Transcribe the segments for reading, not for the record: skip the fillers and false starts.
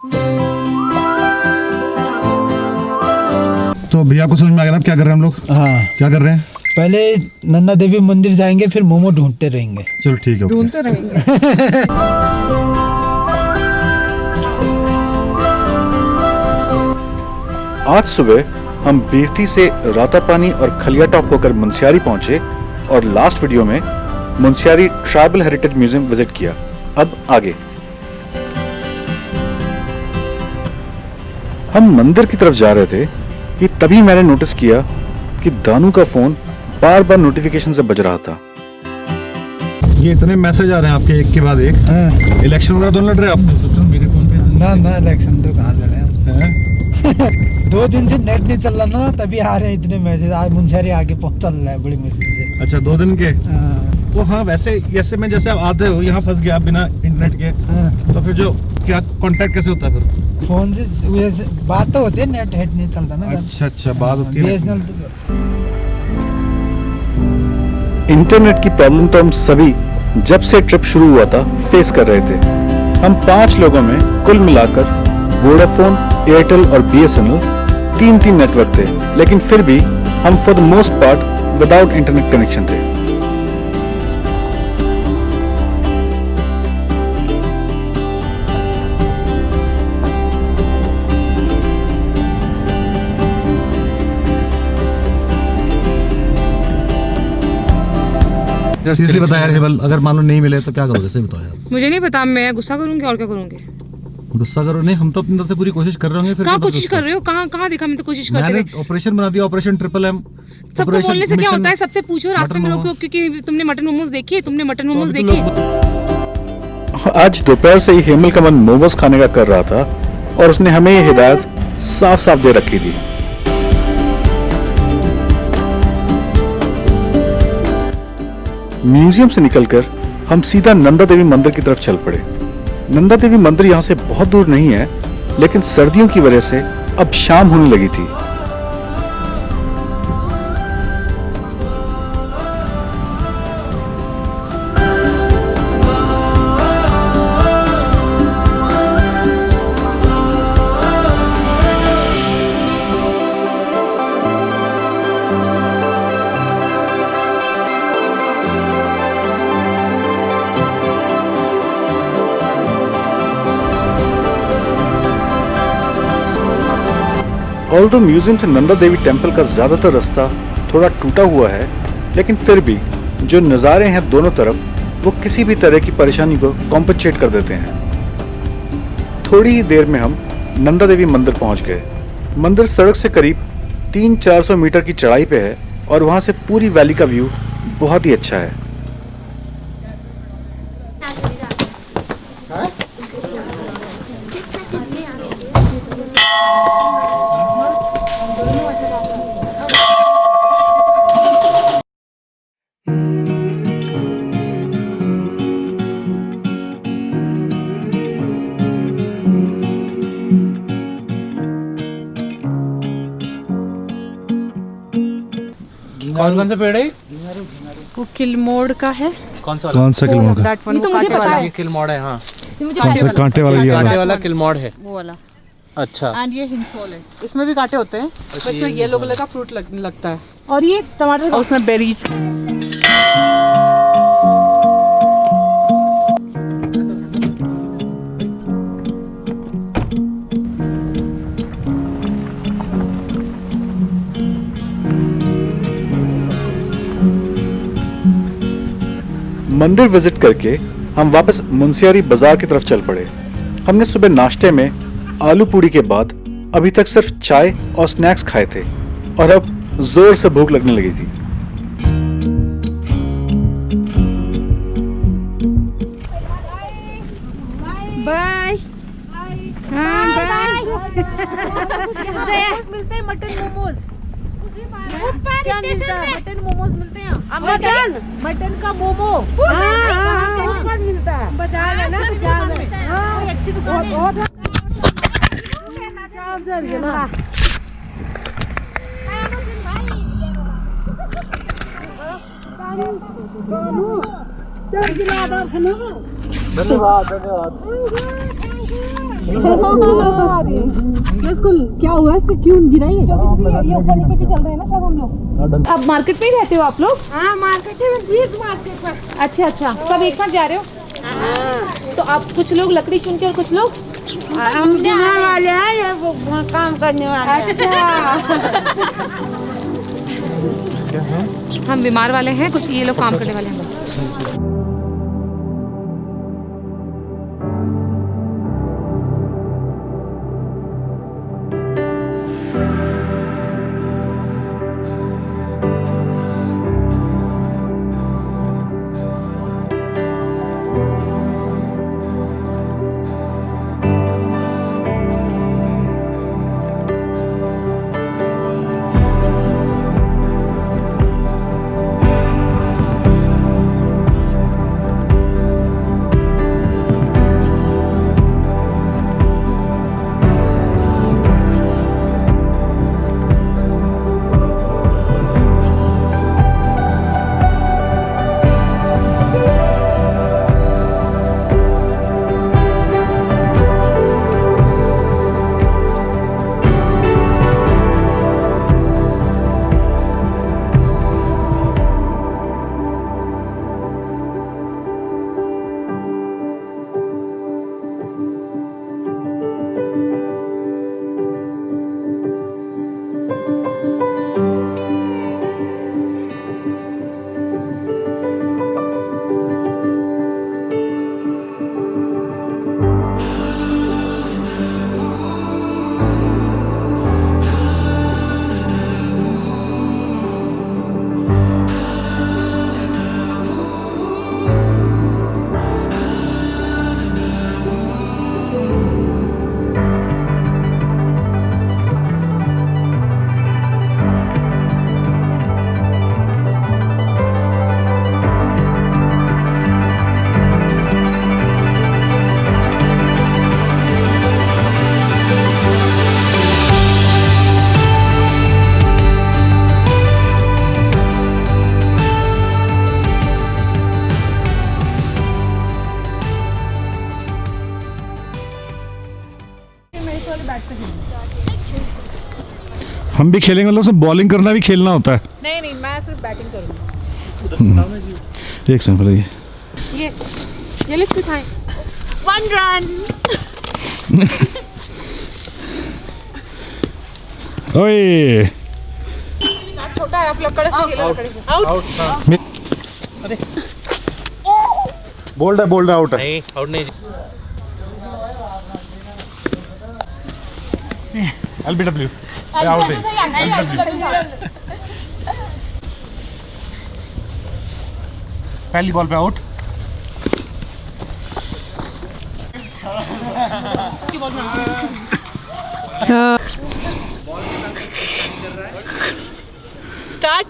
तो भैया को समझ में आ गया ना क्या कर रहे हैं हम लोग? हाँ, क्या कर रहे हैं? पहले नंदा देवी मंदिर जाएंगे, फिर मोमो ढूंढते रहेंगे। चलो ठीक है, ढूंढते रहेंगे। आज सुबह हम बीरती से रातापानी और खलिया टॉप होकर मुंशियारी पहुंचे और लास्ट वीडियो में Munsiyari tribal heritage museum visit किया। अब आगे हम मंदिर की तरफ जा रहे थे कि तभी मैंने नोटिस किया कि दानू का फोन बार बार नोटिफिकेशन से बज रहा था। ये इतने मैसेज आ रहे हैं आपके एक के बाद एक। हाँ। इलेक्शन वगैरह तो लड़ रहे हैं आप? सोचो मेरे फोन पे ना इलेक्शन तो कहाँ लड़े हम। हैं? 2 दिन से नेट नहीं चल रहा ना, तभी आ रहे हैं इतने मैसेज। आज मुंशियारी आगे पहुंच चल रहा है बड़ी मुश्किल से। अच्छा, 2 दिन के। हाँ। तो हाँ, वैसे जैसे मैं जैसे आप आते हो यहाँ फंस गया बिना इंटरनेट के, हाँ। तो फिर जो क्या कांटेक्ट कैसे होता है फिर? फोन से बात तो होती है, नेट हेट नहीं चलता ना। अच्छा, बात होती है। बीएसएनएल इंटरनेट की प्रॉब्लम तो हम सभी जब से ट्रिप शुरू हुआ था फेस कर रहे थे। हम 5 लोगों में कुल मिलाकर वोडाफोन, एयरटेल और बीएसएनएल 3 नेटवर्क थे, लेकिन फिर भी हम for the most part without internet connection थे। सीरियसली बता यार हेबल, अगर मान लो नहीं मिले तो क्या करोगे? सही बताओ यार। मुझे नहीं पता, मैं गुस्सा करूंगी और क्या करूंगी। गुस्सा करो नहीं, हम तो अपनी तरफ से पूरी कोशिश कर रहे होंगे। फिर कहाँ क्या कोशिश गुस्सा? कर रहे हो? कहाँ देखा मैं तो कोशिश करते मैंने हुए। ऑपरेशन बना दिया, ऑपरेशन ट्रिपल एम। सबको बोलने से क्या होता है? सबसे पूछो रास्ते में लोगों को कि तुमने मटन मोमोज देखे, तुमने मटन मोमोज देखे। आज दोपहर से ही हेमल का मन मोमोज खाने का कर रहा था और उसने हमें ये हिदायत साफ साफ दे रखी थी। म्यूजियम से निकलकर हम सीधा नंदा देवी मंदिर की तरफ चल पड़े। नंदा देवी मंदिर यहाँ से बहुत दूर नहीं है, लेकिन सर्दियों की वजह से अब शाम होने लगी थी। ऑल्दो म्यूजियम से नंदा देवी टेम्पल का ज्यादातर रास्ता थोड़ा टूटा हुआ है, लेकिन फिर भी जो नज़ारे हैं दोनों तरफ वो किसी भी तरह की परेशानी को कॉम्पनसेट कर देते हैं। थोड़ी ही देर में हम नंदा देवी मंदिर पहुंच गए। मंदिर सड़क से करीब 300-400 मीटर की चढ़ाई पे है और वहां से पूरी वैली का व्यू बहुत ही अच्छा है। कौन सा पेड़ है? वो किलमोड़ का है। कौन सा किलोमीटर का? That one, वो कांटे वाला है। ये किलमोड़ है। हाँ, कांटे वाला ये कांटे वाला। वाला किलमोड़ है। वो वाला। अच्छा, एंड ये हिंसोल है। इसमें भी कांटे होते हैं, पर इसमें येलो कलर का फ्रूट लगता है। और ये टमाटर और उसमें बेरीज। मंदिर विजिट करके हम वापस मुंशियारी बाजार की तरफ चल पड़े। हमने सुबह नाश्ते में आलू पूड़ी के बाद अभी तक सिर्फ चाय और स्नैक्स खाए थे और अब जोर से भूख लगने लगी थी। Bye bye. मिलते हैं मटन मोमोज ऊपर स्टेशन में। मटन मोमोज मिलते हैं। मटन का मोमो ऊपर मिलता है। बाजार है ना, बाजार में। हाँ, अच्छी दुकान है। धन्यवाद धन्यवाद। इसको क्या हुआ, इसको क्यों गिराई? ये ऊपर नीचे भी चल रहे हैं ना शायद हम लोग। अब मार्केट में ही रहते हो आप लोग? हाँ मार्केट में 20 मार्केट पर। अच्छा अच्छा, सब एक साथ जा रहे हो? हाँ। तो आप कुछ लोग लकड़ी चुन के और कुछ लोग? हम बीमार वाले हैं या वो काम करने वाले हैं? अच्छा। हम बीमार वाले हैं, कुछ ये लोग काम करने वाले हैं। हम भी खेलेंगे, मतलब उसमें बॉलिंग करना भी खेलना होता है। नहीं नहीं, मैं सिर्फ बैटिंग करूँगी। एक सेकंड पहले ये लिफ्ट उठाएं। 1 रन। ओए छोटा है, आप लोग कड़क से खेलो, कड़क से। आउट। अरे बोल्ड है आउट है। नहीं आउट नहीं। LBW आउट है। पहली बॉल पे आउट। स्टार्ट।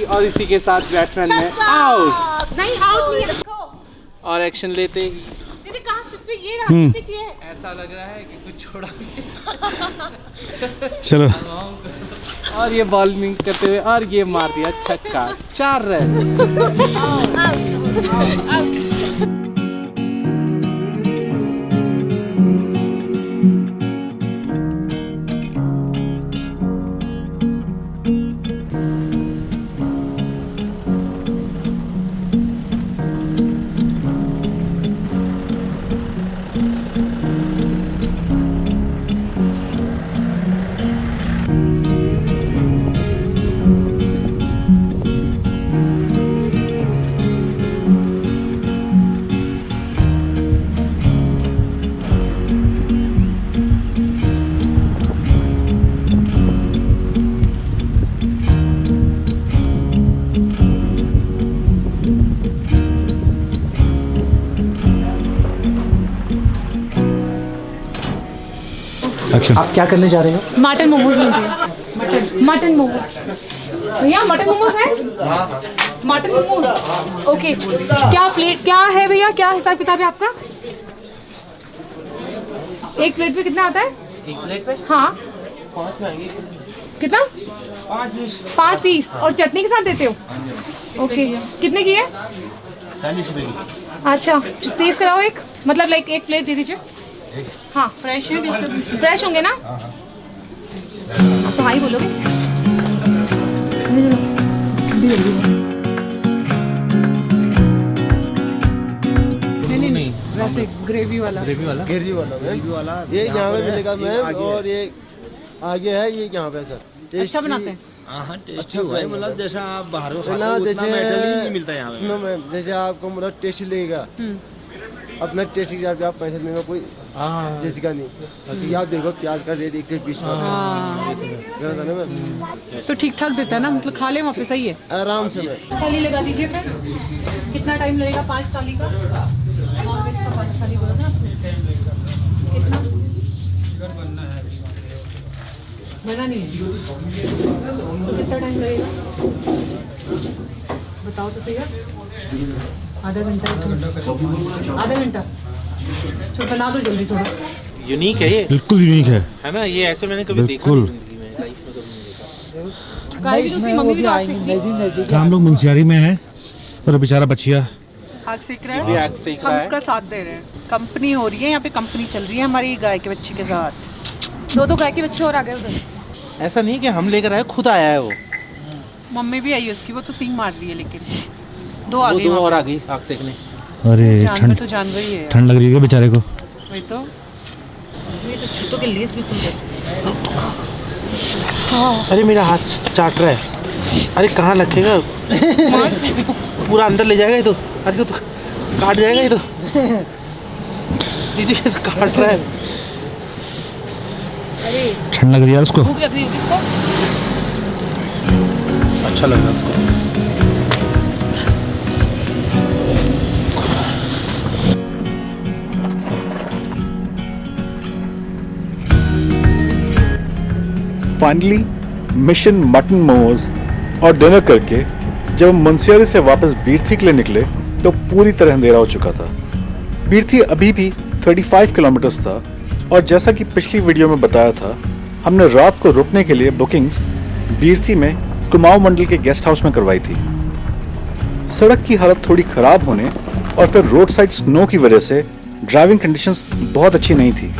और इसी के साथ बैट्समैन ने आउट। नहीं आउट नहीं है। और एक्शन लेते ही दीदी कहाँ पे ये रहा, पिच ये है। ऐसा लग रहा है कि कुछ छोड़ा चलो और ये बॉलिंग करते हुए और ये मार दिया छक्का। 4 रन। आप क्या करने जा रहे हो? मटन मोमोज मिलते हैं। मटन मोमोज भैया, मटन मोमोज है? Mutton momos okay. क्या प्लेट क्या है भैया, क्या हिसाब किताब है आपका? एक प्लेट पे कितना आता है? एक प्लेट पे हाँ 5 महंगे। कितना? 5 पीस और चटनी के साथ देते हो? ओके कितने की है? 40 रुपए की। अच्छा 30 कराओ एक, मतलब लाइक एक प्लेट दे दीजिए। हाँ फ्रेश है, फ्रेश होंगे ना? तो हाँ ही बोलोगे। नहीं वैसे ग्रेवी वाला। ग्रेवी वाला ये यहाँ पे मिलेगा मैम, और ये आगे है, ये यहाँ पे सर। अच्छा बनाते हैं। हाँ टेस्टी हुआ है, मतलब जैसा आप बाहर ना उतना जैसे नहीं मिलता है यहाँ पे। सुनो मैम, जैसे आपको मतलब टेस्ट लगेगा अपना टेस्ट के हिसाब से आप पैसे देंगे, कोई जैसे का नहीं। बाकी आप देखो प्याज का रेट 120 हाँ मैम, तो ठीक ठाक देता है ना, मतलब खा ले वहाँ पे, सही है। आराम से मैम। थाली लगा दीजिए फिर। कितना टाइम लगेगा 5 थाली का? नॉन वेज का 5 थाली बोला ना कितना? बना नहीं है तो कितना टाइम लगेगा बताओ तो सही है। आधा घंटा? आधा घंटा? चलो बना दो जल्दी थोड़ा। यूनिक है ये, बिल्कुल यूनिक है ना? ये ऐसे मैंने कभी देखा नहीं जिंदगी में, लाइफ में कभी नहीं देखा। गाय भी तो उसकी मम्मी भी तो आग सेक रही है। हम लोग मुंशियारी में हैं और बेचारा बचिया आग सेक रहा भी है, आग सेक हम रहा है। उसका साथ दे रहे हैं। कंपनी हो रही है यहाँ पे, कंपनी चल रही है हमारी गाय के बच्चे के साथ। दो गाय के बच्चे और आ गए उधर। ऐसा नहीं कि हम लेकर आए, खुद आया है वो। मम्मी भी आई है उसकी, वो तो सींग मार रही है, लेकिन दो आ वो गई दो वहाँ और पे। आ गई आग सेकने। अरे जानवर तो जानवर ही है। ठंड लग रही है बेचारे को। वही तो, ये तो छूटों के लिए भी खुल गए। अरे मेरा हाथ चाट रहा है। अरे कहाँ लगेगा? पूरा अंदर ले जाएगा ये तो। अरे तो काट जाएगा ये तो। दीदी ये तो काट रहा है। ठंड लग रही है उसको। भूख लग रही होगी इसको। अच्छा लग रहा है उसको। फाइनली मिशन मटन मोमोज और डिनर करके जब हम मुंशियारी से वापस बीरथी के लिए निकले तो पूरी तरह अंधेरा हो चुका था। बीरथी अभी भी 35 किलोमीटर्स था और जैसा कि पिछली वीडियो में बताया था, हमने रात को रुकने के लिए बुकिंग्स बीरथी में कुमाऊं मंडल के गेस्ट हाउस में करवाई थी। सड़क की हालत थोड़ी खराब होने और फिर रोड साइड स्नो की वजह से ड्राइविंग कंडीशंस बहुत अच्छी नहीं थी।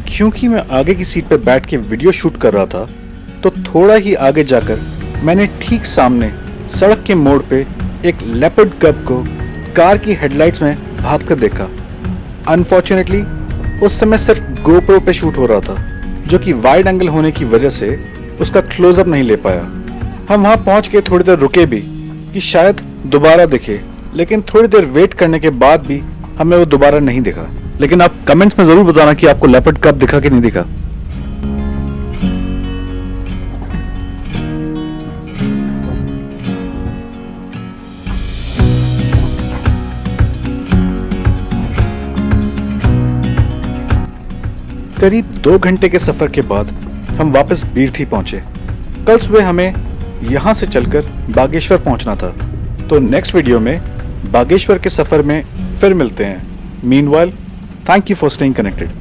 क्योंकि मैं आगे की सीट पर बैठ के वीडियो शूट कर रहा था, तो थोड़ा ही आगे जाकर मैंने ठीक सामने सड़क के मोड़ पे एक लेपर्ड कब को कार की हेडलाइट्स में भागकर देखा। अनफॉर्चुनेटली उस समय सिर्फ गोप्रो पे शूट हो रहा था, जो कि वाइड एंगल होने की वजह से उसका क्लोजअप नहीं ले पाया। हम वहां पहुंच के थोड़ी देर रुके भी कि शायद दोबारा दिखे, लेकिन थोड़ी देर वेट करने के बाद भी हमें वो दोबारा नहीं दिखा। लेकिन आप कमेंट्स में जरूर बताना कि आपको लेपर्ड कब दिखा कि नहीं दिखा। करीब 2 घंटे के सफर के बाद हम वापस बीरथी पहुंचे। कल सुबह हमें यहां से चलकर बागेश्वर पहुंचना था, तो नेक्स्ट वीडियो में बागेश्वर के सफर में फिर मिलते हैं। Meanwhile, thank you for staying connected.